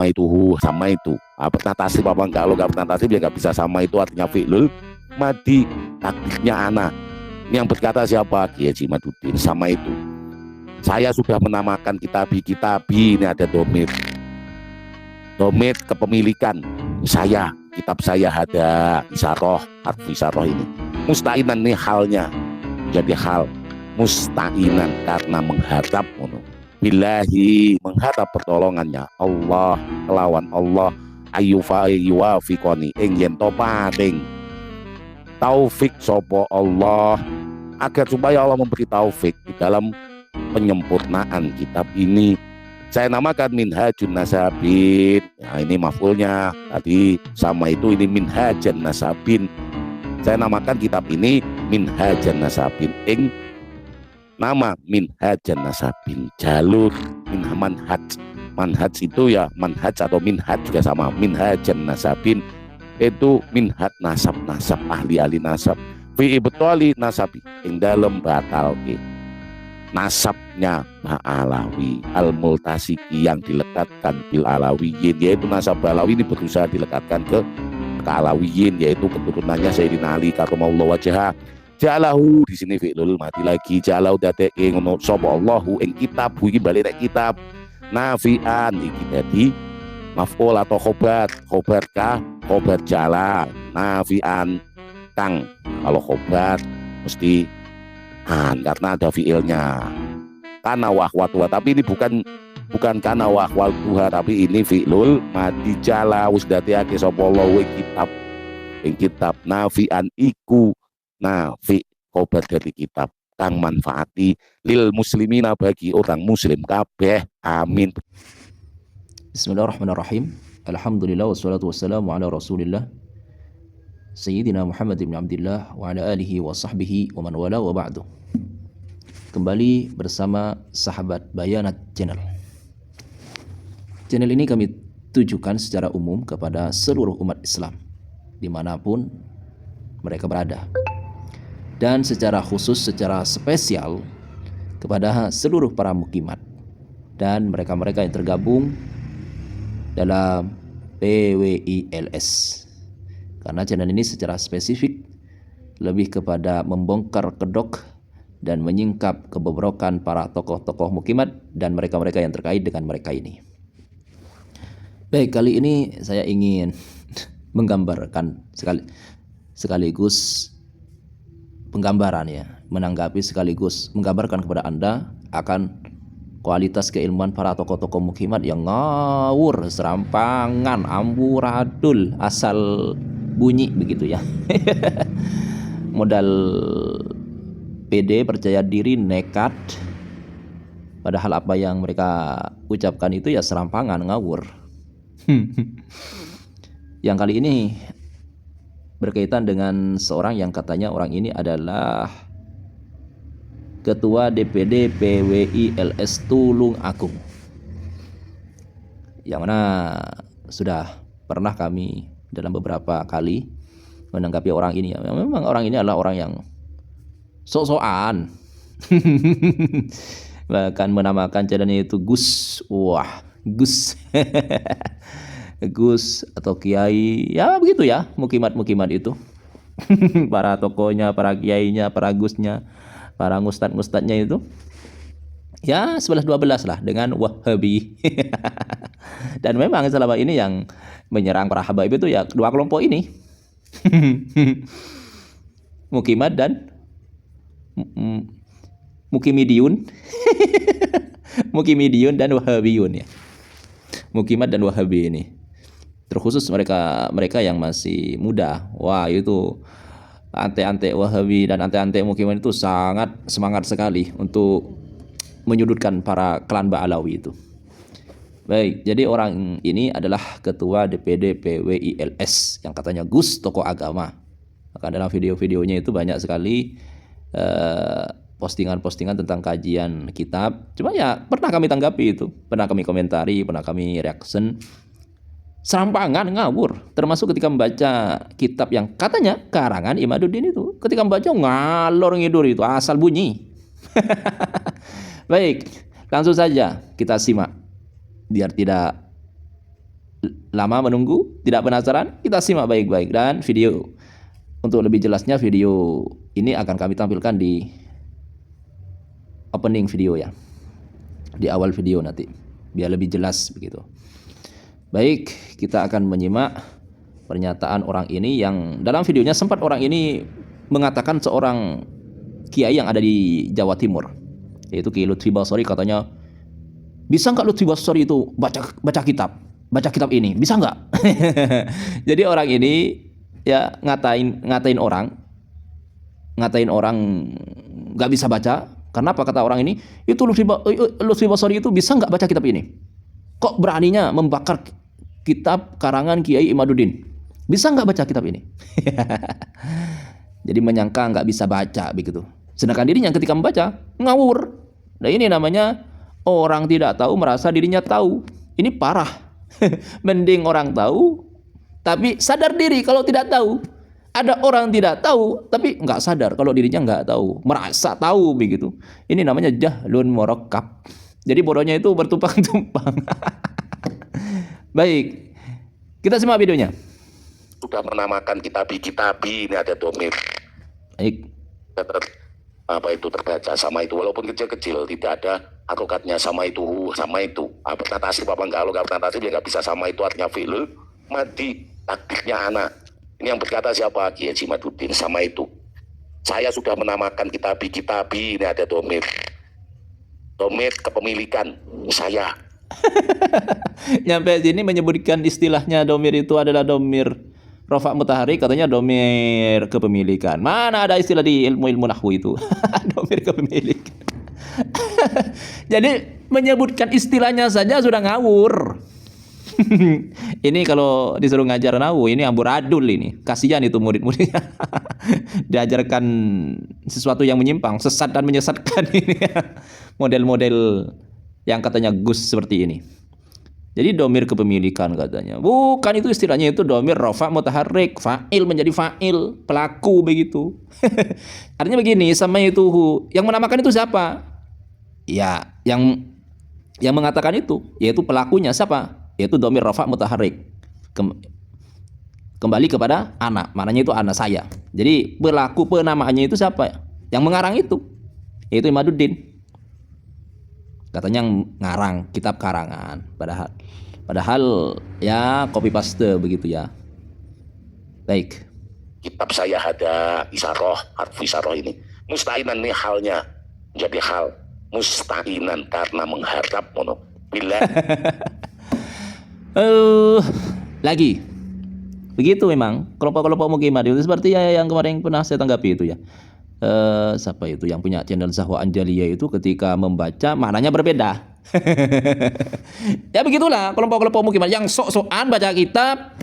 itu sama itu. Pernah tasrif apa enggak? Kalau enggak pernah tasrif ya enggak bisa sama itu artinya fi'lul madi. Takdirnya anak. Ini yang berkata siapa? Kiai Haji Maduddin. Sama itu. Saya sudah menamakan kitabi ini ada domir kepemilikan saya, kitab saya ada isaroh, harfu isaroh ini. Musta'inan ini halnya jadi hal musta'inan karena mengharap billahi, mengharap pertolongannya Allah, kelawan Allah ayyuwafiqoni ing yen to paring taufik sapa Allah, agar supaya Allah memberi taufik di dalam penyempurnaan kitab ini. Saya namakan Minhajun Nasabin. Nah, ini maf'ulnya. Tadi sama itu, ini Minhajan Nasabin. Saya namakan kitab ini Minhajan Nasabin. Ing nama Minhajan Nasabin, jalur manhaj. Manhaj itu ya manhaj atau minhaj juga sama. Minhajan Nasabin itu minhaj nasab ahli nasab. Fi ibtali nasabi ing dalem batalke nasabnya Alawi al-multasiki yang dilekatkan bil alawiyin, yaitu nasab Alawi ini berusaha dilekatkan ke alawiyin, yaitu keturunannya Sayyidina Ali karramallahu wajhah. Ja'alahu di sini fi'lul mati lagi, ja'alahu dadeke ngono sapa Allahu ing kitab iki bali nek kitab nafian iki dadi maf'ul atau khobar jala nafian kang. Kalau khobar mesti karena ada fiilnya kana wahwatuha, tapi ini bukan kana wahwatuha, tapi ini fi'lul madi jala wis dadiake sapa Allah ing kitab nafian iku nafi khobar dari kitab kang manfaati lil muslimina bagi orang muslim kabeh. Amin. Bismillahirrahmanirrahim. Alhamdulillah wassalatu wassalamu ala Rasulillah Sayyidina Muhammad bin Abdullah wa ala alihi wa sahbihi wa man wala wa ba'du. Kembali bersama sahabat Bayanat Channel. Channel ini kami tujukan secara umum kepada seluruh umat Islam dimanapun mereka berada, dan secara khusus, secara spesial kepada seluruh para mukimat dan mereka-mereka yang tergabung dalam PWILS, karena channel ini secara spesifik lebih kepada membongkar kedok dan menyingkap kebobrokan para tokoh-tokoh mukimat dan mereka-mereka yang terkait dengan mereka ini. Baik, kali ini saya ingin menggambarkan sekaligus penggambaran ya, menanggapi sekaligus menggambarkan kepada Anda akan kualitas keilmuan para tokoh-tokoh mukimat yang ngawur, serampangan, amburadul, asal bunyi begitu ya. Modal pede, percaya diri, nekat, padahal apa yang mereka ucapkan itu ya serampangan, ngawur. Yang kali ini berkaitan dengan seorang yang katanya orang ini adalah Ketua DPD PWILS Tulung Agung, yang mana sudah pernah kami dalam beberapa kali menanggapi orang ini. Memang orang ini adalah orang yang sok-sokan. Bahkan menamakan channelnya itu Gus. Wah, Gus. Gus atau Kiai, ya begitu ya, mukimat-mukimat itu. Para tokohnya, para kiainya, para gusnya, para ngustad-ngustadnya itu ya 11-12 lah dengan Wahabi. Dan memang selama ini yang menyerang para habaib itu ya dua kelompok ini. Mukimat dan Mukimidiyun. Mukimidiyun dan Wahabiyun ya. Mukimat dan Wahabi ini. Terkhusus mereka yang masih muda. Wah, itu ante-ante Wahabi dan ante-ante Mukimat itu sangat semangat sekali untuk menyudutkan para klan Ba'alawi itu. Baik, jadi orang ini adalah Ketua DPD PWILS yang katanya Gus tokoh agama. Maka dalam video-videonya itu banyak sekali postingan-postingan tentang kajian kitab. Cuma ya pernah kami tanggapi itu, pernah kami komentari, pernah kami reaction. Serampangan, ngawur. Termasuk ketika membaca kitab yang katanya karangan Imaduddin itu, ketika membaca ngalor ngidur itu, asal bunyi. Baik, langsung saja kita simak biar tidak lama menunggu? Tidak penasaran? Kita simak baik-baik. Dan video, untuk lebih jelasnya video ini akan kami tampilkan di opening video ya, di awal video nanti, biar lebih jelas begitu. Baik, kita akan menyimak pernyataan orang ini yang dalam videonya sempat orang ini mengatakan seorang kiai yang ada di Jawa Timur, yaitu Kiai Lutfi Basori, katanya, bisa nggak Lutfi Basori itu baca kitab ini, bisa nggak? Jadi orang ini ya ngatain orang nggak bisa baca. Karena apa, kata orang ini, itu Lutfi Basori itu bisa nggak baca kitab ini? Kok beraninya membakar kitab karangan Kiai Imaduddin? Bisa nggak baca kitab ini? Jadi menyangka nggak bisa baca begitu. Sedangkan dirinya ketika membaca ngawur. Nah ini namanya orang tidak tahu merasa dirinya tahu. Ini parah. Mending orang tahu tapi sadar diri kalau tidak tahu. Ada orang tidak tahu tapi nggak sadar kalau dirinya nggak tahu, merasa tahu begitu. Ini namanya jahlun murakkab. Jadi bodohnya itu bertumpang-tumpang. Baik, kita simak videonya. Sudah menamakan kitabi, ini ada domir. Baik. Apa itu terbaca sama itu, walaupun kecil-kecil, tidak ada harokatnya sama itu. Bernatasib apa enggak? Kalau nggak bernatasib ya nggak bisa sama itu, artinya fi'il madi, takdirnya anak. Ini yang berkata siapa? Kiai Imaduddin, sama itu. Saya sudah menamakan kitabi, ini ada domir. Domir kepemilikan saya. Nyampe sini menyebutkan istilahnya domir itu adalah domir rofa mutahari, katanya domir kepemilikan. Mana ada istilah di ilmu nahwu itu? Domir kepemilikan. Jadi menyebutkan istilahnya saja sudah ngawur. Ini kalau disuruh ngajar nahwu ini amburadul ini. Kasihan itu murid-muridnya. Diajarkan sesuatu yang menyimpang, sesat dan menyesatkan ini. Model-model yang katanya Gus seperti ini. Jadi domir kepemilikan katanya. Bukan, itu istilahnya itu domir rofa mutaharrik, fa'il menjadi fa'il, pelaku begitu. Artinya begini, sama itu yang menamakan itu siapa? Ya, yang mengatakan itu yaitu pelakunya siapa? Yaitu domir rofa mutaharrik. Kembali kepada anak, maknanya itu anak saya. Jadi pelaku penamaannya itu siapa? Yang mengarang itu yaitu Imaduddin. Katanya ngarang kitab karangan, padahal ya copy paste begitu ya. Baik. Kitab saya ada isaroh, harfu isaroh ini. Musta'inan ini halnya menjadi hal. Musta'inan karena mengharap bila. Lagi. Begitu memang kelompok-kelompok mukimah itu seperti yang kemarin pernah saya tanggapi itu ya. Siapa itu yang punya channel Zahwa Anjaliyah itu ketika membaca maknanya berbeda. Ya begitulah kelompok-kelompok mukimah yang sok-sokan baca kitab,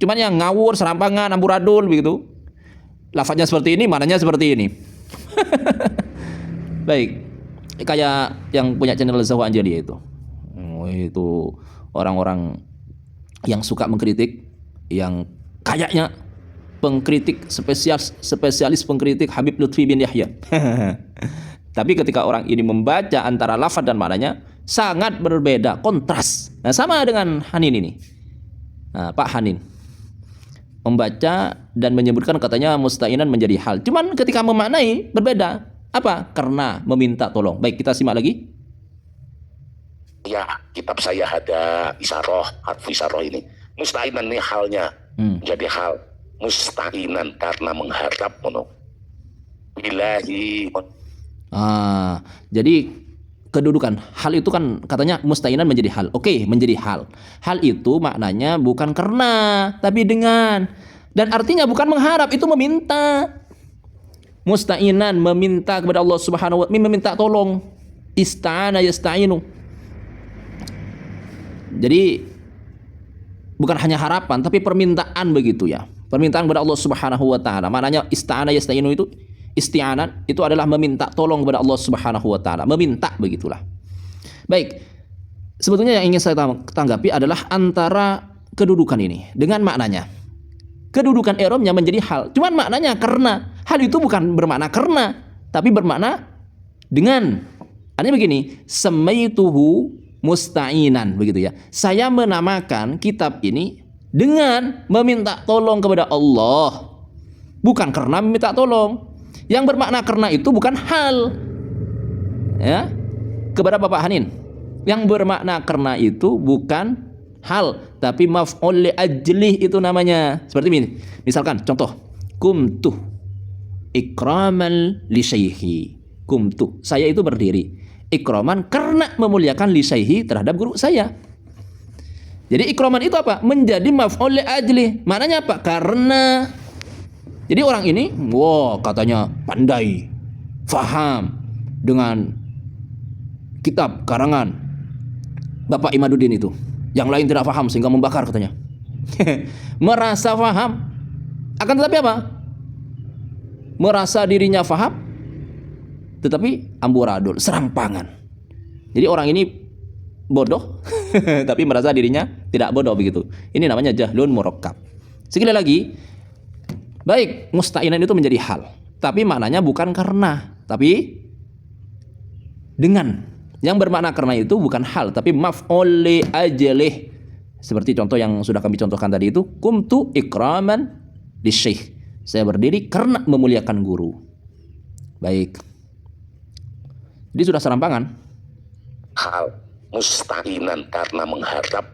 cuman yang ngawur, serampangan, amburadul begitu. Lafaznya seperti ini, maknanya seperti ini. Baik, kayak yang punya channel Zahwa Anjaliyah itu. Itu orang-orang yang suka mengkritik, yang kayaknya pengkritik spesialis pengkritik Habib Lutfi bin Yahya. Tapi ketika orang ini membaca antara lafaz dan maknanya sangat berbeda, kontras. Nah, sama dengan Hanin ini. Nah, Pak Hanin membaca dan menyebutkan katanya musta'inan menjadi hal. Cuman ketika memaknai berbeda. Apa? Karena meminta tolong. Baik, kita simak lagi. Ya, kitab saya ada isaroh, harfu isaroh ini. Musta'inan ini halnya menjadi hal. Musta'inan karena mengharap billahi. Jadi kedudukan hal itu kan katanya musta'inan menjadi hal. Oke, menjadi hal. Hal itu maknanya bukan karena tapi dengan, dan artinya bukan mengharap, itu meminta. Musta'inan meminta kepada Allah Subhanahu wa ta'ala, meminta tolong. Ista'ana yasta'inu. Jadi bukan hanya harapan tapi permintaan begitu ya. Permintaan kepada Allah Subhanahu wa taala. Maknanya ista'ana yasta'inu itu, isti'anan itu adalah meminta tolong kepada Allah Subhanahu wa taala, meminta begitulah. Baik. Sebetulnya yang ingin saya tanggapi adalah antara kedudukan ini dengan maknanya. Kedudukan i'rabnya menjadi hal, cuman maknanya karena. Hal itu bukan bermakna karena, tapi bermakna dengan. Artinya begini, samaituhu musta'inan, begitu ya. Saya menamakan kitab ini dengan meminta tolong kepada Allah, bukan karena meminta tolong. Yang bermakna karena itu bukan hal, ya, kepada Bapak Hanin. Yang bermakna karena itu bukan hal, tapi maf'ul li ajlih itu namanya. Seperti ini. Misalkan contoh, kumtu ikraman li syaihi. Kumtu, saya itu berdiri. Ikraman karena memuliakan li syaihi terhadap guru saya. Jadi ikraman itu apa? Menjadi maf'ul li ajlih. Maknanya apa? Karena. Jadi orang ini, wah, katanya pandai, faham dengan kitab karangan Bapak Imaduddin itu. Yang lain tidak faham sehingga membakar katanya. Merasa faham. Akan tetapi apa? Merasa dirinya faham, tetapi amburadul, serampangan. Jadi orang ini bodoh, tapi merasa dirinya tidak bodoh begitu. Ini namanya jahlun murakkab. Sekali lagi, baik, musta'inan itu menjadi hal, tapi maknanya bukan karena, tapi dengan. Yang bermakna karena itu bukan hal, tapi maf'ul li ajlih. Seperti contoh yang sudah kami contohkan tadi itu, kumtu ikraman li syekh. Saya berdiri karena memuliakan guru. Baik. Jadi sudah serampangan. Hal musta'inan karena mengharap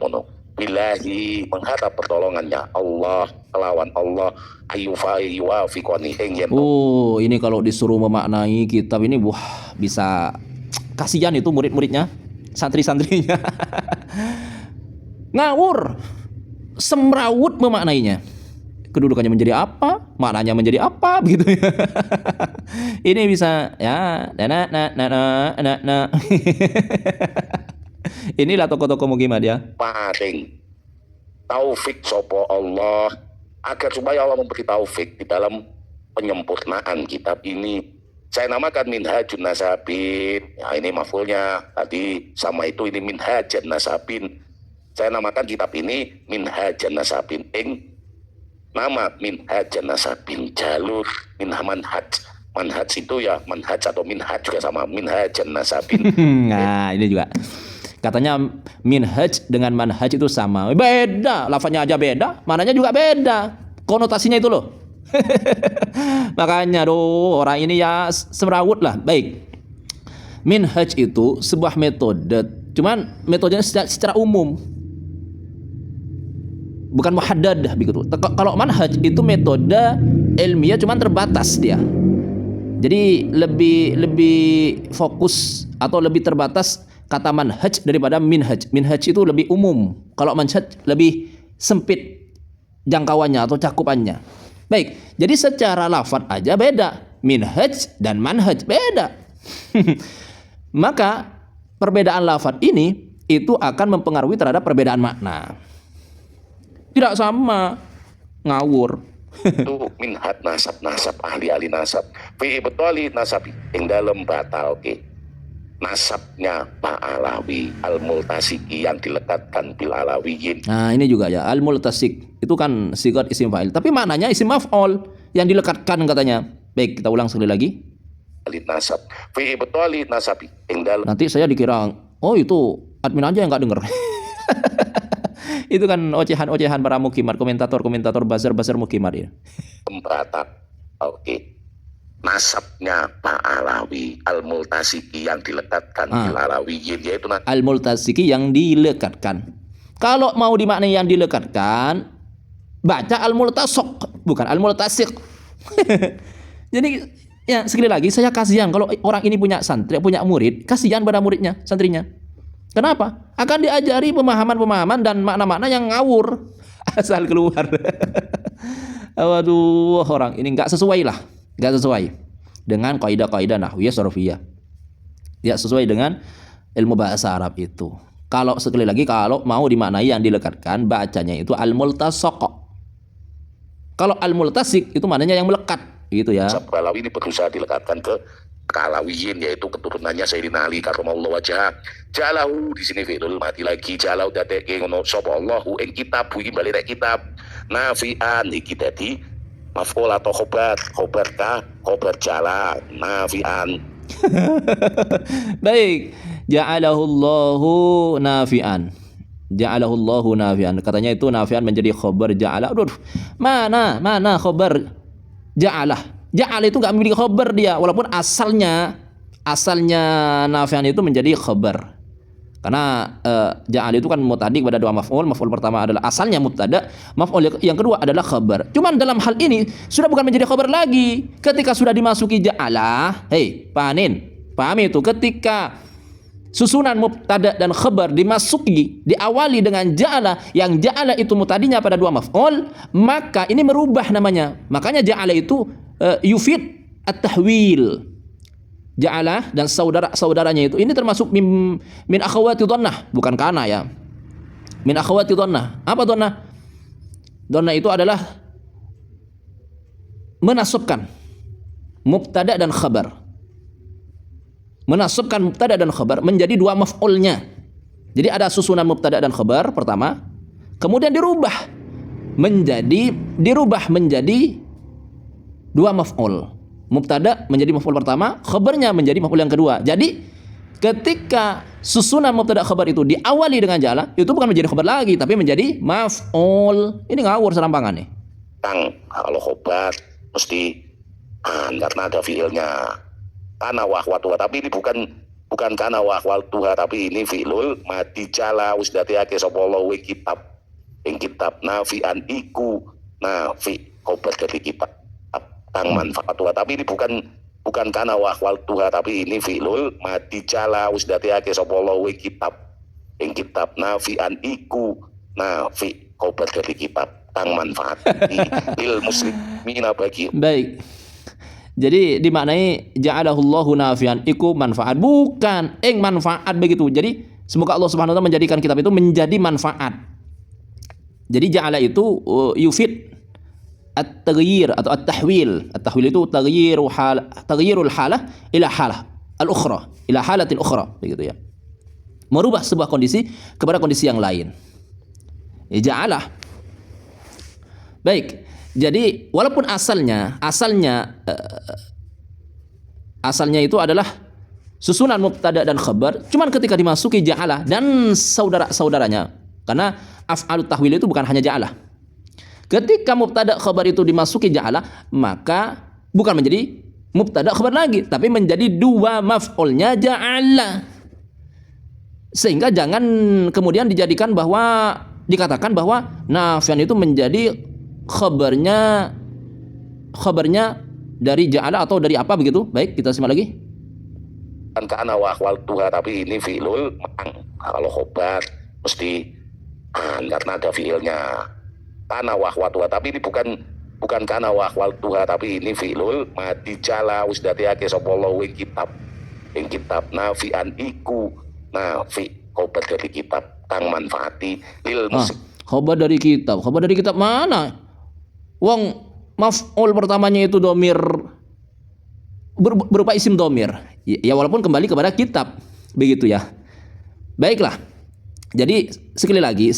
billahi, mengharap pertolongannya Allah, lawan Allah, yuwafiqani ing yen. Oh, ini kalau disuruh memaknai kitab ini, wah, bisa kasihan itu murid-muridnya, santri-santrinya. Ngawur, semrawut memaknainya. Kedudukannya menjadi apa, maknanya menjadi apa, begitu ya. Ini bisa ya, inilah tokoh-tokoh mukimad ya. Paring taufik sopo Allah, agar supaya Allah memberi taufik di dalam penyempurnaan kitab ini. Saya namakan Minhajun Nasabin. Ya, ini maf'ulnya tadi sama itu, ini Minhajan Nasabin. Saya namakan kitab ini Minhajan Nasabin. Nama Minhajan Nasabin, jalur manhaj. Manhaj itu ya manhaj atau minhaj juga sama, Minhajan Nasabin. Nah, ini juga. Katanya minhaj dengan manhaj itu sama. Beda, lafaznya aja beda, maknanya juga beda. Konotasinya itu loh. Makanya orang ini ya semrawut lah. Baik. Minhaj itu sebuah metode, cuman metodenya secara umum. Bukan muhaddad begitu. Kalau manhaj itu metode ilmiah cuman terbatas dia. Jadi lebih fokus atau lebih terbatas kata manhaj daripada minhaj. Minhaj itu lebih umum. Kalau manhaj lebih sempit jangkauannya atau cakupannya. Baik, jadi secara lafaz aja beda. Minhaj dan manhaj beda. Maka perbedaan lafaz ini itu akan mempengaruhi terhadap perbedaan makna. Tidak sama, ngawur. Itu minhat nasab ahli nasab fi ibtali nasabi yang dalam batal nasabnya Pak Alawi al-multasiki yang dilekatkan bil alawiyin. Nah ini juga ya, al-multasik itu kan sigat isim fa'il, tapi maknanya isim maf'ul yang dilekatkan katanya. Baik, kita ulang sekali lagi. Nasab fi ibtali nasabi yang dalam. Nanti saya dikira, oh itu admin aja yang nggak denger. Itu kan ocehan-ocehan para mukimar, komentator bazar mukimar ya. Batal. Nasabnya Pak Alawi al-multasiki yang dilekatkan bil alawiyin, yaitu al-multasiki yang dilekatkan. Kalau mau dimaknai yang dilekatkan, baca al-multasok, bukan al-multasik. Jadi ya sekali lagi saya kasihan kalau orang ini punya santri, punya murid, kasihan pada muridnya, santrinya. Kenapa? Akan diajari pemahaman-pemahaman dan makna-makna yang ngawur asal keluar. Waduh, orang ini nggak sesuai lah, nggak sesuai dengan kaidah-kaidah nahwiyah sarfiyah. Tidak sesuai dengan ilmu bahasa Arab itu. Kalau sekali lagi, kalau mau dimaknai yang dilekatkan, bacanya itu al-multasaq. Kalau al-multasik itu maknanya yang melekat, gitu ya. Alawi ini berusaha dilekatkan ke Alawiyin, yaitu keturunannya Sayyidina Ali karramallahu wajhah. Jalahu di sini fi'lul mati lagi, jalau dadeke ngono sapa Allahu ing kitab iki bali rek kitab nafian iki dadi maf'ul atau khobar jala nafian. Baik. Ja'alahullahu nafi'an. Ja'alahullahu nafi'an. Katanya itu nafi'an menjadi khabar ja'ala. Aduh, mana khabar ja'alah. Ja'ala itu enggak memiliki khabar dia, walaupun asalnya nafi'an itu menjadi khabar. Karena ja'ala itu kan muta'addi kepada dua maf'ul. Maf'ul pertama adalah asalnya mubtada, maf'ul yang kedua adalah khabar. Cuman dalam hal ini sudah bukan menjadi khabar lagi. Ketika sudah dimasuki ja'ala, pahami itu, ketika susunan mubtada dan khabar diawali dengan ja'ala, yang ja'ala itu mutadinya pada dua maf'ul, maka ini merubah namanya. Makanya ja'ala itu yufid at-tahwil. Ja'ala dan saudaranya itu ini termasuk min akhawati dhannah, bukan kana ya. Min akhawati dhannah. Apa dhannah? Dhannah itu adalah menasabkan mubtada dan khabar. Menasabkan mubtada dan khabar menjadi dua maf'ulnya. Jadi ada susunan mubtada dan khabar pertama, kemudian dirubah menjadi dua maf'ul. Mubtada menjadi maf'ul pertama, khabarnya menjadi maf'ul yang kedua. Jadi ketika susunan mubtada khabar itu diawali dengan ja'ala, itu bukan menjadi khabar lagi, tapi menjadi maf'ul. Ini ngawur serampangan nih. Kalau khabar mesti karena ada fiilnya. Kana wa akhwatuha, tapi ini bukan kana wa akhwatuha, tapi ini fi'lul madi jala wis dadiake sapa Allah kitab. Ing kitab nafi'an iku nafi khabar dari kitab kang manfaatuha, tapi ini bukan kana wa akhwatuha, tapi ini fi'lul madi jala wis dadiake sapa Allah kitab. Ing kitab nafi'an iku nafi khabar dari kitab kang manfaati lil muslimina bagi. Baik. Jadi dimaknai ja'alahullahu nafi'an iku manfaat, bukan manfaat begitu. Jadi semoga Allah Subhanahu wa taala menjadikan kitab itu menjadi manfaat. Jadi ja'ala itu yufid at-taghyir atau at-tahwil. At-tahwil itu taghyirul halah ila halah al-ukhra, ila halatin ukhra, begitu ya. Merubah sebuah kondisi kepada kondisi yang lain. Ja'ala. Baik. Jadi walaupun asalnya itu adalah susunan mubtada dan khabar, cuman ketika dimasuki ja'ala dan saudara-saudaranya, karena af'alut tahwil itu bukan hanya ja'ala. Ketika mubtada khabar itu dimasuki ja'ala, maka bukan menjadi mubtada khabar lagi, tapi menjadi dua maf'ulnya ja'ala. Sehingga jangan kemudian dikatakan bahwa nafi'an itu menjadi khabarnya dari ja'ala atau dari apa begitu. Baik, kita simak lagi. Kana wa akhwatuha, tapi ini fi'lul kalau khabar mesti karena ada fiilnya. Kana wa akhwatuha, tapi ini bukan kana wa akhwatuha, tapi ini fi'lul madi jala wis dadiake sapa Allah kitab. Ing kitab nafi'an iku nafi khabar dari kitab kang manfaati lil khabar dari kitab mana? Wong maf'ul pertamanya itu domir berupa isim domir. Ya walaupun kembali kepada kitab, begitu ya. Baiklah. Jadi sekali lagi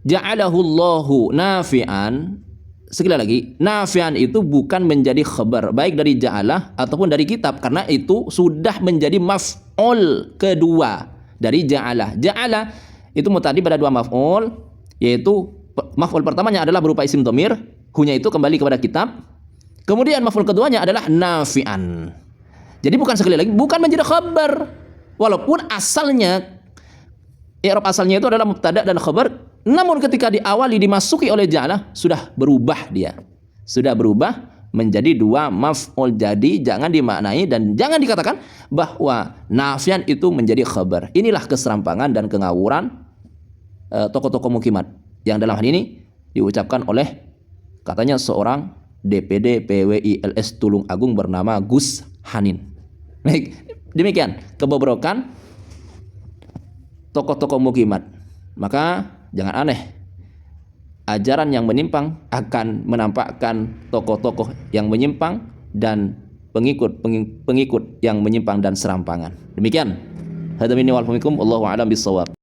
ja'alahullahu nafi'an. Sekali lagi, nafi'an itu bukan menjadi khabar baik dari ja'alah ataupun dari kitab, karena itu sudah menjadi maf'ul kedua dari ja'alah. Ja'alah itu mutadi pada dua maf'ul, yaitu maf'ul pertamanya adalah berupa isim dhamir, hunya itu kembali kepada kitab. Kemudian maf'ul keduanya adalah nafi'an. Jadi bukan menjadi khabar, walaupun asalnya i'rab asalnya itu adalah mubtada dan khabar, namun ketika diawali dimasuki oleh ja'alah sudah berubah menjadi dua maf'ul. Jadi jangan dimaknai dan jangan dikatakan bahwa nafi'an itu menjadi khabar. Inilah keserampangan dan kengawuran tokoh-tokoh mukimat yang dalam hal ini diucapkan oleh katanya seorang DPD PWI LS Tulung Agung bernama Gus Hanin. Baik, demikian kebobrokan tokoh-tokoh mukimat. Maka jangan aneh, ajaran yang menyimpang akan menampakkan tokoh-tokoh yang menyimpang dan pengikut yang menyimpang dan serampangan. Demikian. Hadza minni wal minkum, wallahu a'lam bissawab.